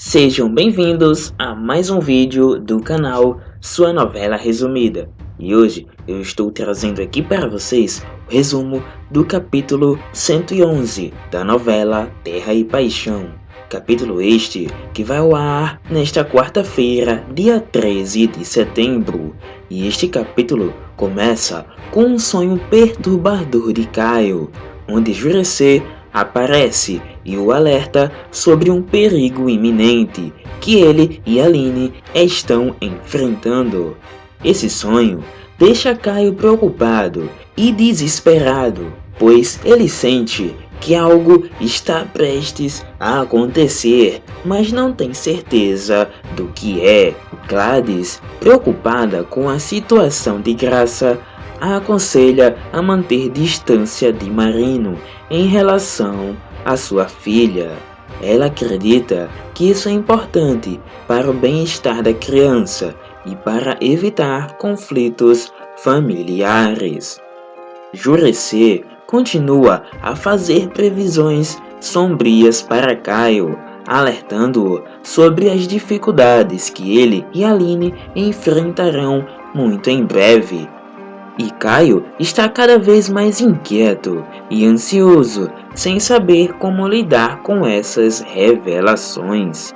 Sejam bem-vindos a mais um vídeo do canal Sua Novela Resumida. E hoje eu estou trazendo aqui para vocês o resumo do capítulo 111 da novela Terra e Paixão. Capítulo este que vai ao ar nesta quarta-feira, dia 13 de setembro. E este capítulo começa com um sonho perturbador de Caio, onde Jurecê aparece e o alerta sobre um perigo iminente que ele e Aline estão enfrentando. Esse sonho deixa Caio preocupado e desesperado, pois ele sente que algo está prestes a acontecer, mas não tem certeza do que é. Gladys, preocupada com a situação de Graça, a aconselha a manter distância de Marino em relação à sua filha. Ela acredita que isso é importante para o bem-estar da criança e para evitar conflitos familiares. Jurecê continua a fazer previsões sombrias para Caio, alertando-o sobre as dificuldades que ele e Aline enfrentarão muito em breve. E Caio está cada vez mais inquieto e ansioso, sem saber como lidar com essas revelações.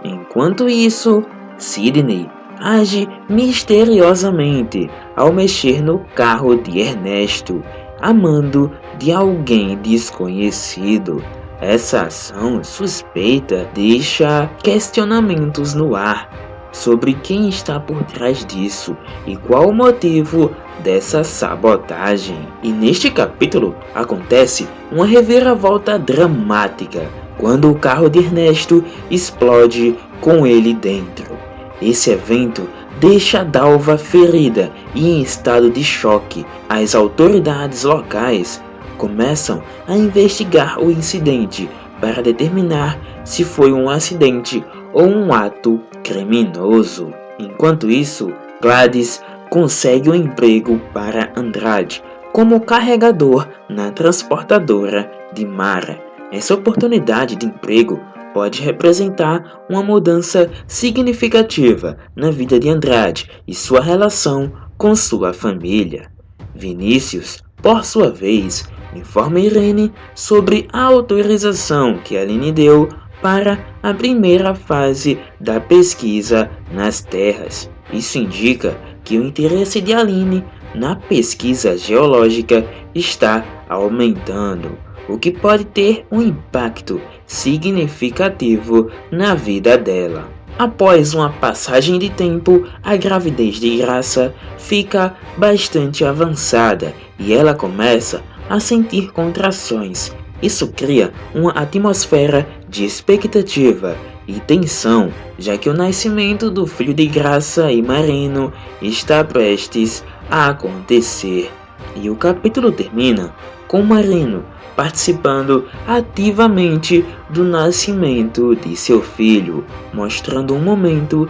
Enquanto isso, Sidney age misteriosamente ao mexer no carro de Ernesto, a mando de alguém desconhecido. Essa ação suspeita deixa questionamentos no ar sobre quem está por trás disso e qual o motivo dessa sabotagem. E neste capítulo acontece uma reviravolta dramática quando o carro de Ernesto explode com ele dentro. Esse evento deixa Dalva ferida e em estado de choque. As autoridades locais começam a investigar o incidente para determinar se foi um acidente ou um ato criminoso. Enquanto isso, Gladys consegue um emprego para Andrade como carregador na transportadora de Mara. Essa oportunidade de emprego pode representar uma mudança significativa na vida de Andrade e sua relação com sua família. Vinícius, por sua vez, informa Irene sobre a autorização que Aline deu para a primeira fase da pesquisa nas terras. Isso indica que o interesse de Aline na pesquisa geológica está aumentando, o que pode ter um impacto significativo na vida dela. Após uma passagem de tempo, a gravidez de Graça fica bastante avançada e ela começa a sentir contrações. Isso cria uma atmosfera de expectativa e tensão, já que o nascimento do filho de Graça e Marino está prestes a acontecer. E o capítulo termina com Marino participando ativamente do nascimento de seu filho, mostrando um momento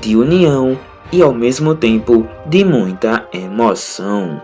de união e ao mesmo tempo de muita emoção.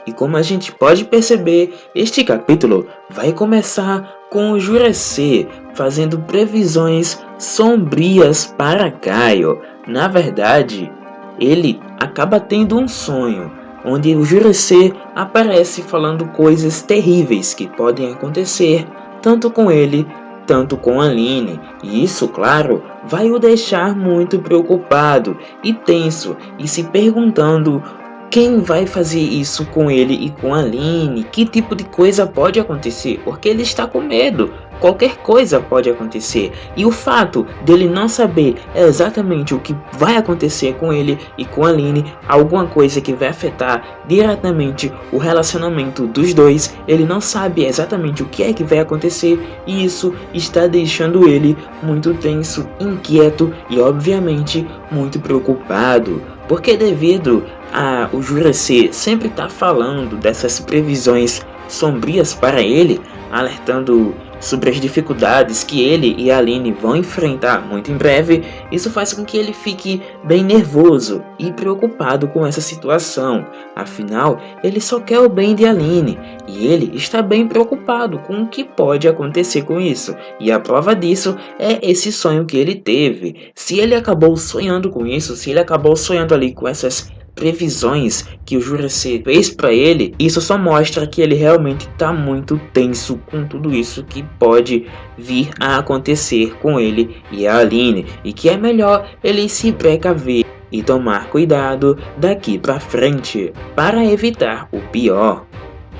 E como a gente pode perceber, este capítulo vai começar com o Jurecê fazendo previsões sombrias para Caio. Na verdade, ele acaba tendo um sonho, onde o Jurecê aparece falando coisas terríveis que podem acontecer, tanto com ele, tanto com Aline. E isso, claro, vai o deixar muito preocupado e tenso e se perguntando quem vai fazer isso com ele e com a Aline? Que tipo de coisa pode acontecer? Porque ele está com medo. Qualquer coisa pode acontecer. E o fato dele não saber exatamente o que vai acontecer com ele e com a Aline, alguma coisa que vai afetar diretamente o relacionamento dos dois, ele não sabe exatamente o que é que vai acontecer. E isso está deixando ele muito tenso, inquieto e obviamente muito preocupado. Porque devido a o Jurecê sempre está falando dessas previsões sombrias para ele, alertando sobre as dificuldades que ele e a Aline vão enfrentar muito em breve, isso faz com que ele fique bem nervoso e preocupado com essa situação. Afinal, ele só quer o bem de Aline e ele está bem preocupado com o que pode acontecer com isso. E a prova disso é esse sonho que ele teve. Se ele acabou sonhando com isso, se ele acabou sonhando ali com essas previsões que o Jurece fez para ele, isso só mostra que ele realmente está muito tenso com tudo isso que pode vir a acontecer com ele e a Aline, e que é melhor ele se precaver e tomar cuidado daqui para frente para evitar o pior.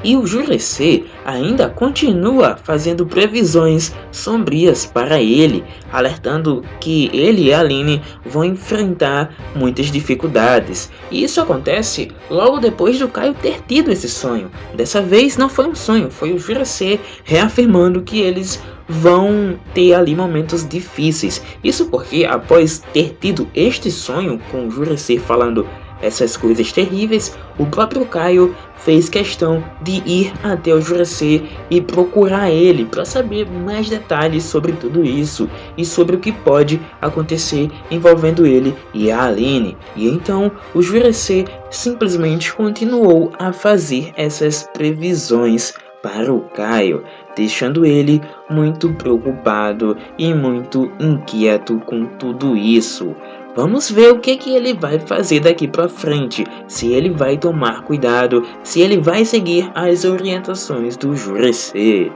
E o Jurece ainda continua fazendo previsões sombrias para ele, alertando que ele e a Aline vão enfrentar muitas dificuldades. E isso acontece logo depois do Caio ter tido esse sonho. Dessa vez não foi um sonho, foi o Jurece reafirmando que eles vão ter ali momentos difíceis. Isso porque após ter tido este sonho com o Jurece falando essas coisas terríveis, o próprio Caio fez questão de ir até o Jurece e procurar ele para saber mais detalhes sobre tudo isso e sobre o que pode acontecer envolvendo ele e a Aline. E então o Jurece simplesmente continuou a fazer essas previsões para o Caio, deixando ele muito preocupado e muito inquieto com tudo isso. Vamos ver o que ele vai fazer daqui para frente, se ele vai tomar cuidado, se ele vai seguir as orientações do Jurece.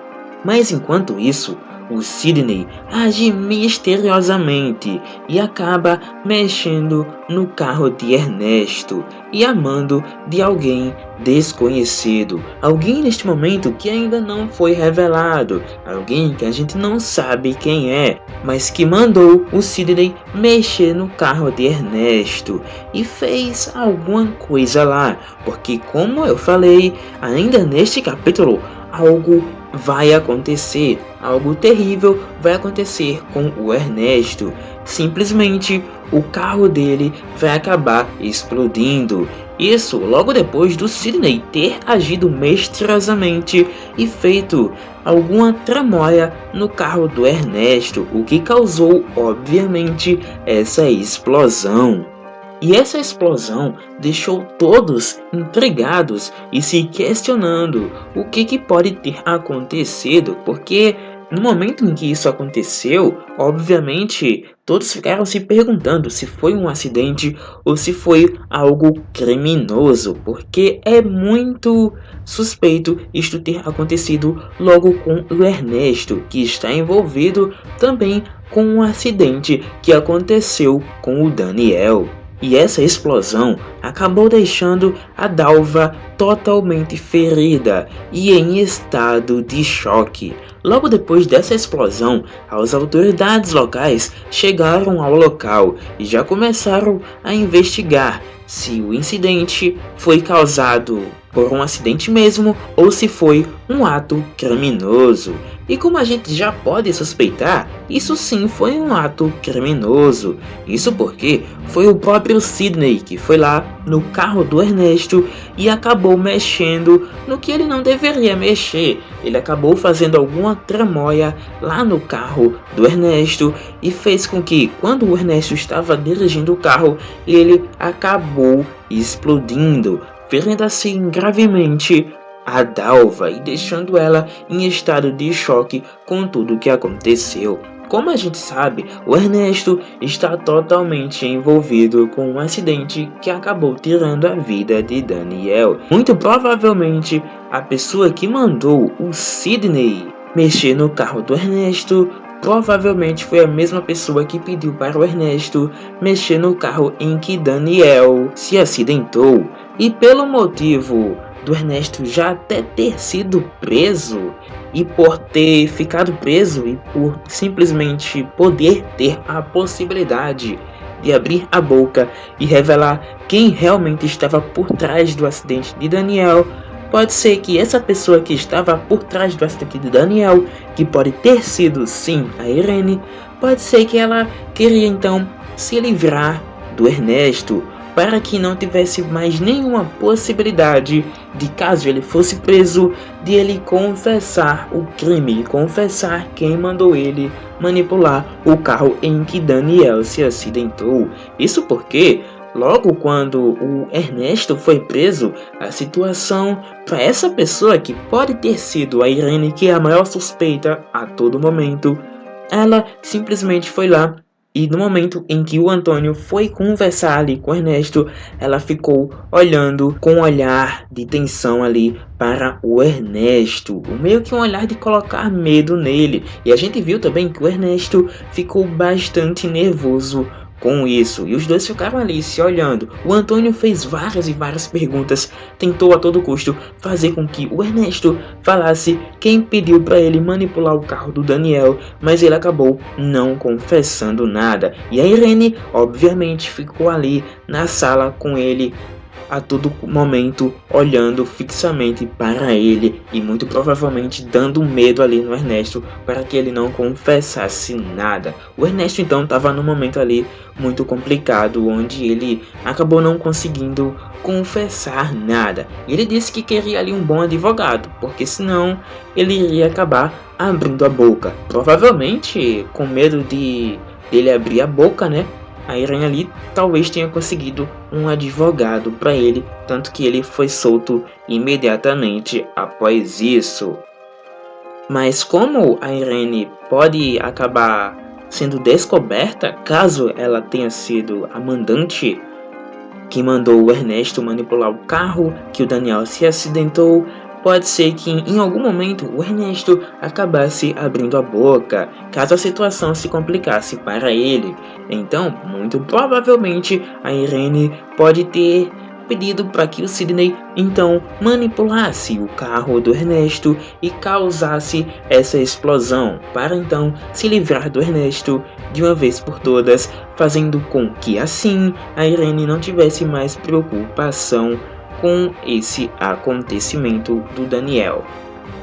Mas enquanto isso, o Sidney age misteriosamente e acaba mexendo no carro de Ernesto e a mando de alguém desconhecido. Alguém neste momento que ainda não foi revelado. Alguém que a gente não sabe quem é, mas que mandou o Sidney mexer no carro de Ernesto e fez alguma coisa lá. Porque como eu falei, ainda neste capítulo, algo vai acontecer, algo terrível vai acontecer com o Ernesto. Simplesmente o carro dele vai acabar explodindo. Isso logo depois do Sidney ter agido misteriosamente e feito alguma tramóia no carro do Ernesto, o que causou, obviamente, essa explosão. E essa explosão deixou todos intrigados e se questionando o que pode ter acontecido, porque no momento em que isso aconteceu, obviamente todos ficaram se perguntando se foi um acidente ou se foi algo criminoso, porque é muito suspeito isto ter acontecido logo com o Ernesto, que está envolvido também com um acidente que aconteceu com o Daniel. E essa explosão acabou deixando a Dalva totalmente ferida e em estado de choque. Logo depois dessa explosão, as autoridades locais chegaram ao local e já começaram a investigar se o incidente foi causado por um acidente mesmo ou se foi um ato criminoso. E como a gente já pode suspeitar, isso sim foi um ato criminoso. Isso porque foi o próprio Sidney que foi lá no carro do Ernesto e acabou mexendo no que ele não deveria mexer. Ele acabou fazendo alguma tramóia lá no carro do Ernesto e fez com que, quando o Ernesto estava dirigindo o carro, ele acabou explodindo, ferindo assim gravemente a Dalva e deixando ela em estado de choque com tudo o que aconteceu. Como a gente sabe, o Ernesto está totalmente envolvido com um acidente que acabou tirando a vida de Daniel. Muito provavelmente, a pessoa que mandou o Sidney mexer no carro do Ernesto provavelmente foi a mesma pessoa que pediu para o Ernesto mexer no carro em que Daniel se acidentou. E pelo motivo do Ernesto já até ter sido preso, e por ter ficado preso e por simplesmente poder ter a possibilidade de abrir a boca e revelar quem realmente estava por trás do acidente de Daniel, pode ser que essa pessoa que estava por trás do acidente de Daniel, que pode ter sido sim a Irene, pode ser que ela queria então se livrar do Ernesto para que não tivesse mais nenhuma possibilidade de caso ele fosse preso, de ele confessar o crime, confessar quem mandou ele manipular o carro em que Daniel se acidentou. Isso porque logo quando o Ernesto foi preso, a situação para essa pessoa que pode ter sido a Irene, que é a maior suspeita a todo momento, ela simplesmente foi lá e no momento em que o Antônio foi conversar ali com o Ernesto, ela ficou olhando com um olhar de tensão ali para o Ernesto, meio que um olhar de colocar medo nele. E a gente viu também que o Ernesto ficou bastante nervoso com isso, e os dois ficaram ali se olhando. O Antônio fez várias e várias perguntas, tentou a todo custo fazer com que o Ernesto falasse quem pediu para ele manipular o carro do Daniel, mas ele acabou não confessando nada. E a Irene, obviamente, ficou ali na sala com ele a todo momento, olhando fixamente para ele e muito provavelmente dando medo ali no Ernesto para que ele não confessasse nada. O Ernesto então estava num momento ali muito complicado, onde ele acabou não conseguindo confessar nada. Ele disse que queria ali um bom advogado, porque senão ele iria acabar abrindo a boca. Provavelmente com medo de ele abrir a boca, né? A Irene ali talvez tenha conseguido um advogado para ele, tanto que ele foi solto imediatamente após isso. Mas como a Irene pode acabar sendo descoberta, caso ela tenha sido a mandante que mandou o Ernesto manipular o carro, que o Daniel se acidentou, pode ser que em algum momento o Ernesto acabasse abrindo a boca, caso a situação se complicasse para ele. Então, muito provavelmente a Irene pode ter pedido para que o Sidney então manipulasse o carro do Ernesto e causasse essa explosão, para então se livrar do Ernesto de uma vez por todas, fazendo com que assim a Irene não tivesse mais preocupação com esse acontecimento do Daniel.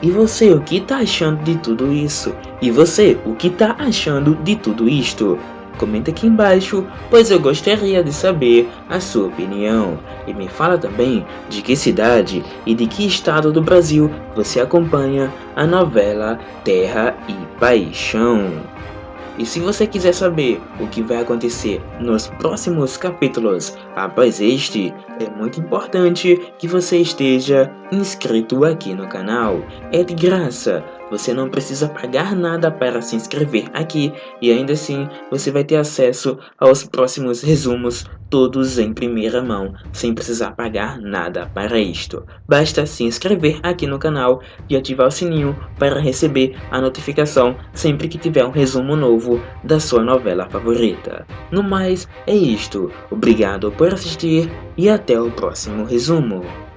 E você, o que tá achando de tudo isso? E você, o que tá achando de tudo isto? Comenta aqui embaixo, pois eu gostaria de saber a sua opinião. E me fala também de que cidade e de que estado do Brasil você acompanha a novela Terra e Paixão. E se você quiser saber o que vai acontecer nos próximos capítulos após este, é muito importante que você esteja inscrito aqui no canal. É de graça, você não precisa pagar nada para se inscrever aqui e ainda assim você vai ter acesso aos próximos resumos todos em primeira mão, sem precisar pagar nada para isto. Basta se inscrever aqui no canal e ativar o sininho para receber a notificação sempre que tiver um resumo novo da sua novela favorita. No mais, é isto. Obrigado por assistir e até o próximo resumo.